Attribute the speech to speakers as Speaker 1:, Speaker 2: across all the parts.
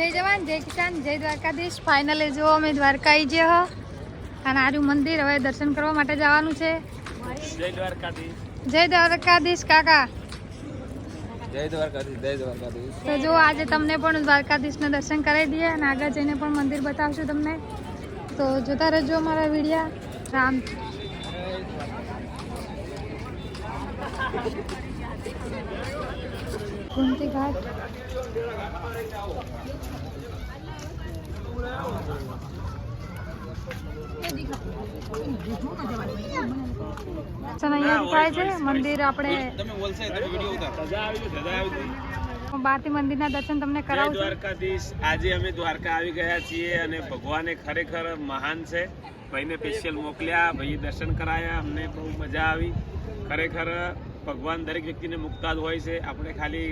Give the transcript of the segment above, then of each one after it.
Speaker 1: જય જવાન જય કિસાન જય દ્વારકાધીશ. ફાઇનલી જો અમે દ્વારકા આવી ગયા અને આર્યું મંદિર હવે દર્શન કરવા માટે જવાનું છે.
Speaker 2: જય દ્વારકાધીશ.
Speaker 1: જય દ્વારકાધીશ કાકા.
Speaker 2: જય દ્વારકાધીશ. જય દ્વારકાધીશ.
Speaker 1: તો જો આજે તમને પણ દ્વારકાધીશના દર્શન કરાવી દઈએ અને આગળ જઈને પણ મંદિર બતાવશું તમને. તો જોતા રહેજો અમારા વિડીયા. રામ ગુમતી ઘાટ થાય છે મંદિર. આપણે બારથી મંદિરના દર્શન તમને કરાવું.
Speaker 2: દ્વારકાધીશ. આજે અમે દ્વારકા આવી ગયા છીએ અને ભગવાને ખરેખર મહાન છે. ભાઈને સ્પેશિયલ મોકલ્યા, ભાઈએ દર્શન કરાયા, અમને બહુ મજા આવી. ખરેખર ભગવાન દરેક વ્યક્તિને મુક્તા જ હોય છે. આપણે ખાલી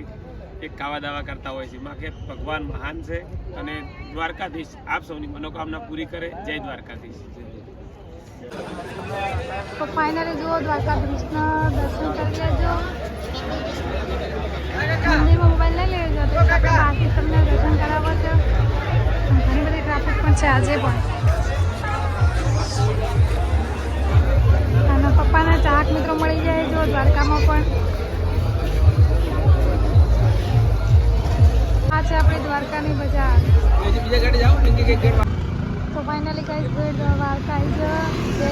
Speaker 2: એક કાવા દાવા કરતા હોય છે. કે ભગવાન મહાન છે અને દ્વારકાધીશ આપ સૌની મનોકામના પૂરી કરે. જય દ્વારકાધીશ.
Speaker 1: તો ફાઇનલી જુઓ દ્વારકાધીશના દર્શન કરી લેજો. મંદિરમાં મોબાઈલ લઈ લેજો તો બાકી તમને દર્શન કરાવો છો. ઘણી બધી ટ્રાફિક પણ છે આજે પણ. અને પપ્પાના ચાહક મિત્રો મળી જાય જો દ્વારકામાં પણ. આ છે આપણી દ્વારકાની બજાર. તો ફાઇનલી કઈ દ્વારકા આવી ગયો. જે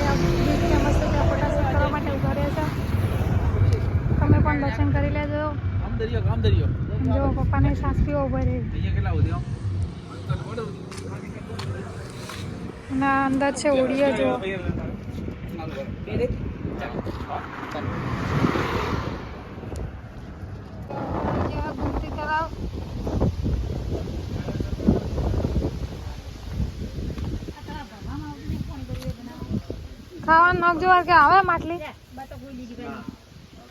Speaker 1: મસ્ત ત્યાં ફોટાશૂટ કરવા માટે ઉભા રહ્યા છે. તમે પણ દર્શન કરી લેજો. જો પપ્પાને સાસરીઓ ઉભા રહી અને અંદર છે ઓડિયો. જો ગુમતી તળાવ. ખાવાનું નખ જોવા કે આવે માટલી.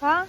Speaker 1: હા